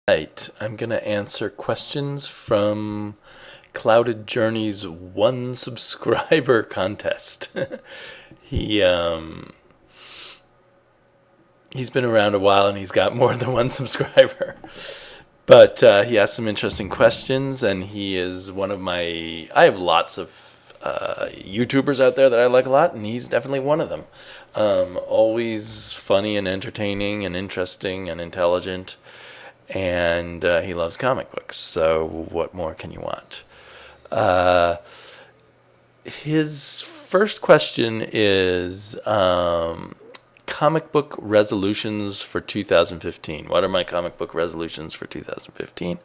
Right, I'm going to answer questions from Clouded Journey's one subscriber contest. he he's been around a while and he's got more than one subscriber. But he has some interesting questions, and he is one of my. I have lots of YouTubers out there that I like a lot, and he's definitely one of them. Always funny and entertaining and interesting and intelligent, and he loves comic books. So what more can you want? His first question is comic book resolutions for 2015. What are my comic book resolutions for 2015?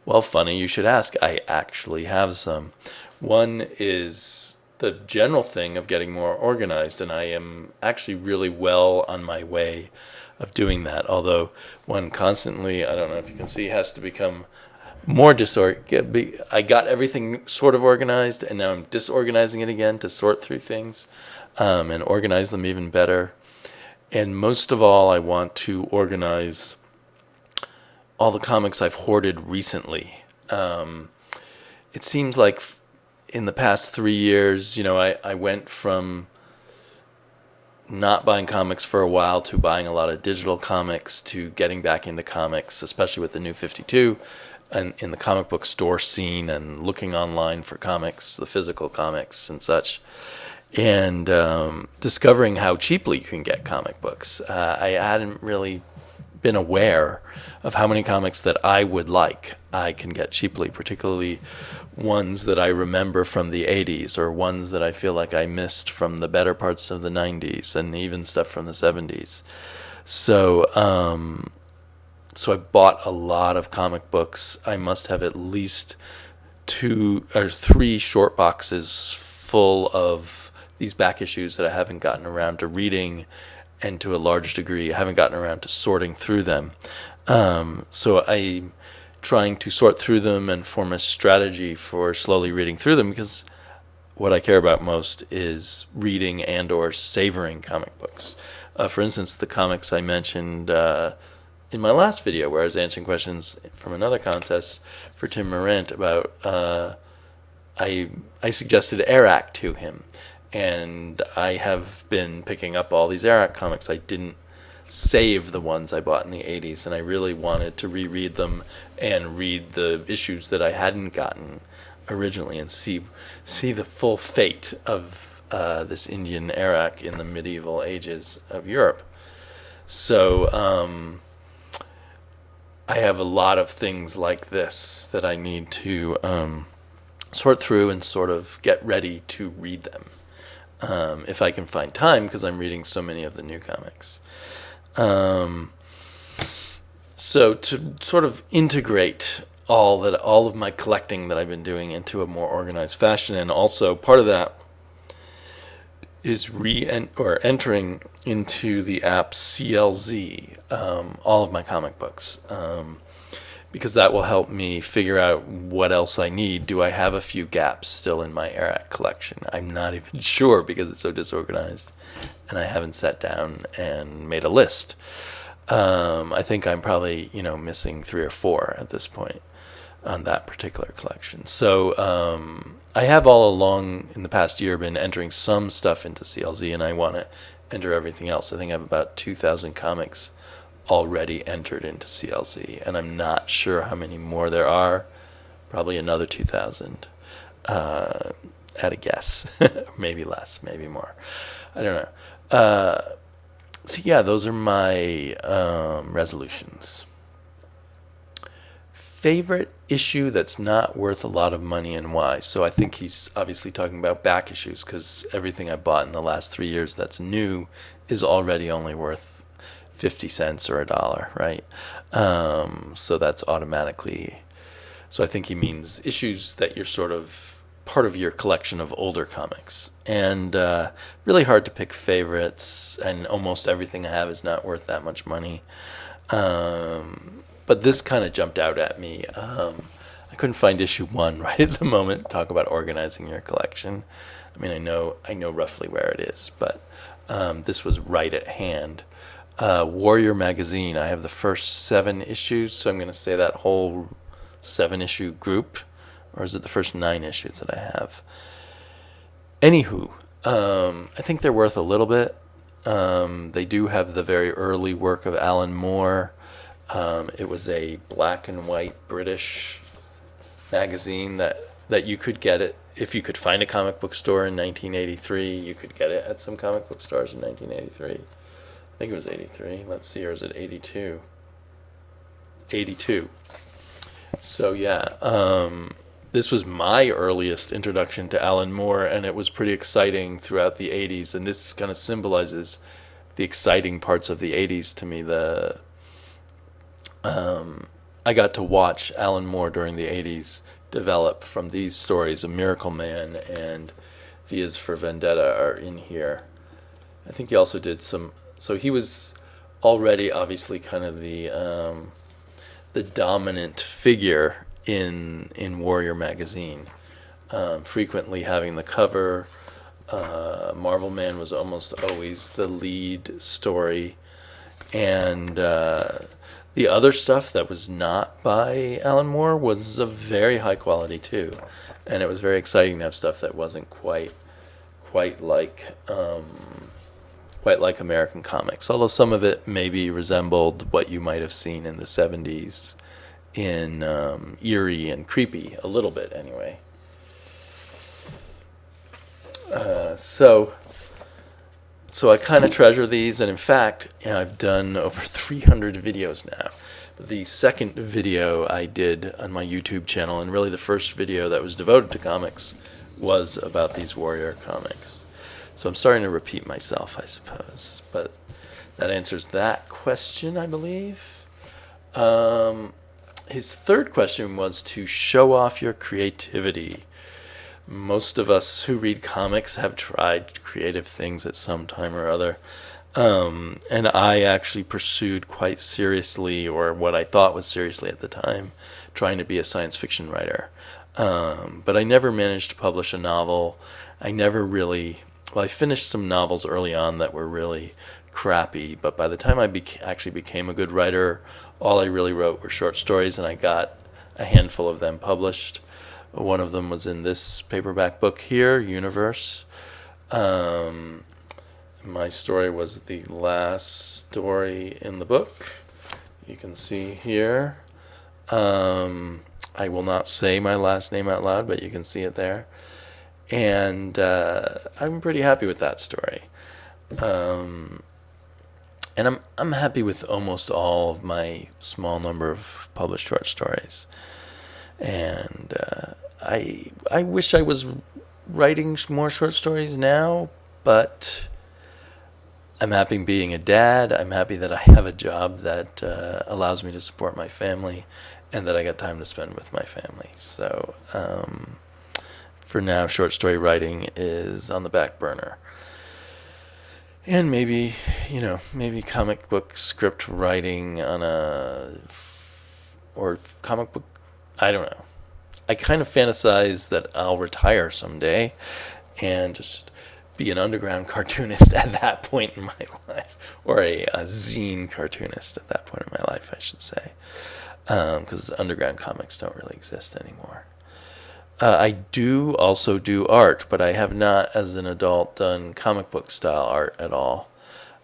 Well, funny you should ask. I actually have some. One is the general thing of getting more organized, and I am actually really well on my way of doing that. Although one constantly, I don't know if you can see, has to become more disorganized. I got everything sort of organized, and now I'm disorganizing it again to sort through things and organize them even better. And most of all, I want to organize all the comics I've hoarded recently. It seems like in the past 3 years, I went from not buying comics for a while to buying a lot of digital comics to getting back into comics, especially with the New 52 and in the comic book store scene and looking online for comics, the physical comics and such. And discovering how cheaply you can get comic books. I hadn't really been aware of how many comics that I would like I can get cheaply, particularly ones that I remember from the 80s or ones that I feel like I missed from the better parts of the 90s and even stuff from the 70s. So I bought a lot of comic books. I must have at least 2 or 3 short boxes full of these back issues that I haven't gotten around to reading, and to a large degree I haven't gotten around to sorting through them. So I'm trying to sort through them and form a strategy for slowly reading through them, because what I care about most is reading and or savoring comic books. For instance, the comics I mentioned in my last video where I was answering questions from another contest for Tim Morant about I suggested Arak to him. And I have been picking up all these Arak comics. I didn't save the ones I bought in the 80s, and I really wanted to reread them and read the issues that I hadn't gotten originally and see the full fate of this Indian Arak in the medieval ages of Europe. So I have a lot of things like this that I need to sort through and sort of get ready to read them. If I can find time, because I'm reading so many of the new comics. So to sort of integrate all of my collecting that I've been doing into a more organized fashion, and also part of that is entering into the app CLZ all of my comic books. Because that will help me figure out what else I need. Do I have a few gaps still in my Arak collection? I'm not even sure because it's so disorganized, and I haven't sat down and made a list. I think I'm probably missing 3 or 4 at this point on that particular collection. So I have all along in the past year been entering some stuff into CLZ, and I want to enter everything else. I think I have about 2,000 comics already entered into CLZ, and I'm not sure how many more there are. Probably another 2,000 at a guess. Maybe less, maybe more. I don't know. So yeah, those are my resolutions. Favorite issue that's not worth a lot of money, and why? So I think he's obviously talking about back issues, because everything I bought in the last 3 years that's new is already only worth 50 cents or $1, right? So that's automatically. So I think he means issues that you're sort of part of your collection of older comics. And really hard to pick favorites, and almost everything I have is not worth that much money. But this kind of jumped out at me. I couldn't find issue 1 right at the moment. Talk about organizing your collection. I mean, I know roughly where it is, but this was right at hand. Warrior Magazine. I have the first 7 issues, so I'm going to say that whole 7 issue group, or is it the first 9 issues that I have? Anywho, I think they're worth a little bit. They do have the very early work of Alan Moore. It was a black and white British magazine that you could get it if you could find a comic book store in 1983. You could get it at some comic book stores in 1983. I think it was 83. Let's see, or is it 82? 82. So yeah, this was my earliest introduction to Alan Moore, and it was pretty exciting throughout the 80s. And this kind of symbolizes the exciting parts of the 80s to me. I got to watch Alan Moore during the 80s develop from these stories. A Miracle Man and Vias for Vendetta are in here. I think he also did some. So he was already obviously kind of the dominant figure in Warrior Magazine, frequently having the cover. Marvel Man was almost always the lead story, and the other stuff that was not by Alan Moore was of very high quality too, and it was very exciting to have stuff that wasn't quite like American comics, although some of it maybe resembled what you might have seen in the 70s in eerie and creepy, a little bit anyway. So I kind of treasure these, and in fact, I've done over 300 videos now. The second video I did on my YouTube channel, and really the first video that was devoted to comics, was about these Warrior comics. So I'm starting to repeat myself, I suppose, but that answers that question, I believe. His third question was to show off your creativity. Most of us who read comics have tried creative things at some time or other. And I actually pursued quite seriously, or what I thought was seriously at the time, trying to be a science fiction writer. But I never managed to publish a novel. I never really... Well, I finished some novels early on that were really crappy, but by the time I actually became a good writer, all I really wrote were short stories, and I got a handful of them published. One of them was in this paperback book here, Universe. My story was the last story in the book. You can see here. I will not say my last name out loud, but you can see it there. And I'm pretty happy with that story. And I'm happy with almost all of my small number of published short stories. And I wish I was writing more short stories now, but I'm happy being a dad. I'm happy that I have a job that allows me to support my family, and that I got time to spend with my family. So for now, short story writing is on the back burner. And maybe comic book script writing or comic book, I don't know. I kind of fantasize that I'll retire someday and just be an underground cartoonist at that point in my life, or a zine cartoonist at that point in my life, I should say, because underground comics don't really exist anymore. I do also do art, but I have not, as an adult, done comic book style art at all.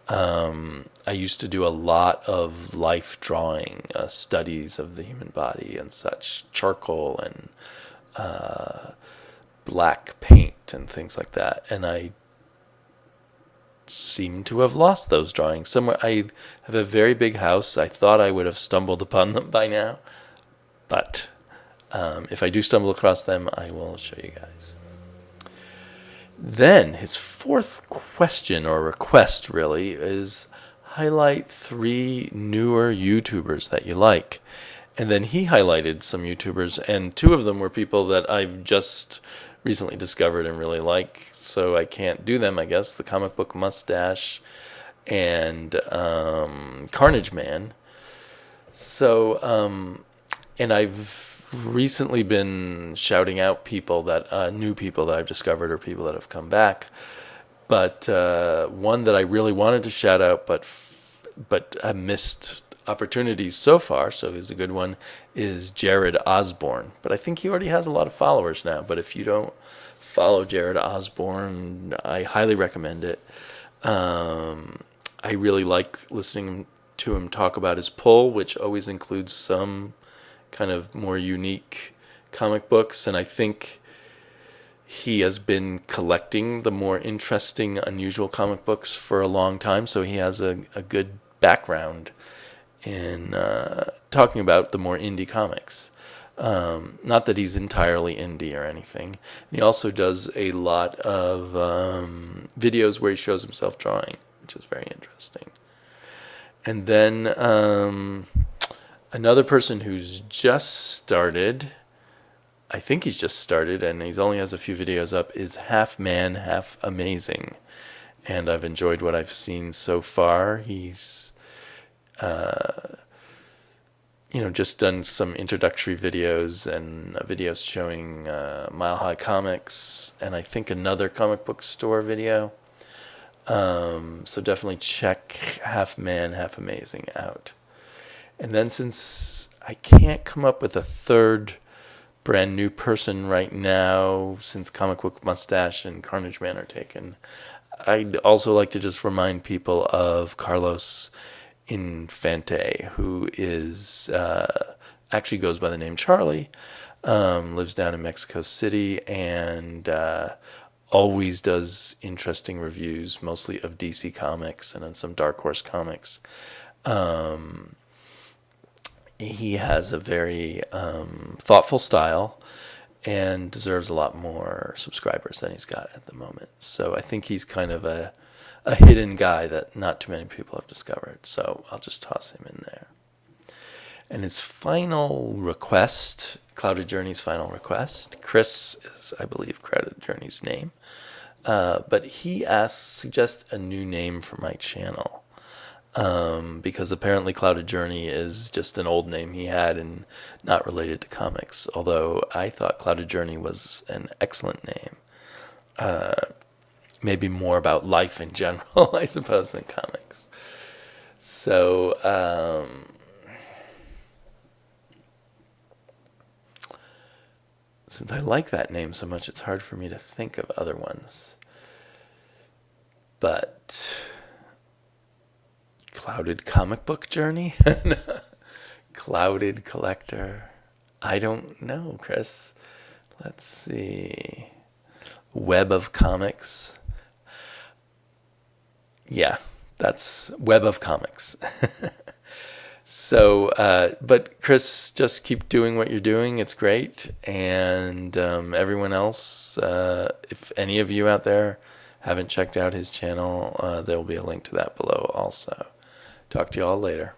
I used to do a lot of life drawing, studies of the human body and such, charcoal and black paint and things like that. And I seem to have lost those drawings somewhere. I have a very big house. I thought I would have stumbled upon them by now, but if I do stumble across them, I will show you guys. Then his fourth question, or request really, is highlight 3 newer YouTubers that you like. And then he highlighted some YouTubers, and 2 of them were people that I've just recently discovered and really like, so I can't do them, I guess. The Comic Book Mustache and Carnage Man. So, and I've recently been shouting out people that new people that I've discovered, or people that have come back. But one that I really wanted to shout out, but but have missed opportunities so far, so he's a good one, is Jared Osborn. But I think he already has a lot of followers now. But if you don't follow Jared Osborn, I highly recommend it. I really like listening to him talk about his pull, which always includes some kind of more unique comic books. And I think he has been collecting the more interesting, unusual comic books for a long time. So he has a good background in talking about the more indie comics. Not that he's entirely indie or anything. And he also does a lot of videos where he shows himself drawing, which is very interesting. And then another person who's just started, I think he's just started, and he only has a few videos up, is HalfMan HalfAmazing. And I've enjoyed what I've seen so far. He's just done some introductory videos and videos showing Mile High Comics, and I think another comic book store video. So definitely check HalfMan HalfAmazing out. And then, since I can't come up with a third brand new person right now, since Comic Book Mustache and Carnage Man are taken, I'd also like to just remind people of Carlos Infante, who is actually goes by the name Charlie, lives down in Mexico City, and always does interesting reviews, mostly of DC Comics and then some Dark Horse comics. He has a very thoughtful style and deserves a lot more subscribers than he's got at the moment. So I think he's kind of a hidden guy that not too many people have discovered. So I'll just toss him in there. And his final request, Clouded Journey's final request, Chris is, I believe, Clouded Journey's name. But he suggests a new name for my channel. Because apparently Clouded Journey is just an old name he had and not related to comics. Although I thought Clouded Journey was an excellent name. Maybe more about life in general, I suppose, than comics. So, since I like that name so much, it's hard for me to think of other ones. But Clouded Comic Book Journey? Clouded Collector? I don't know, Chris. Let's see. Web of Comics? Yeah, that's Web of Comics. So, but Chris, just keep doing what you're doing. It's great. And everyone else, if any of you out there haven't checked out his channel, there will be a link to that below also. Talk to you all later.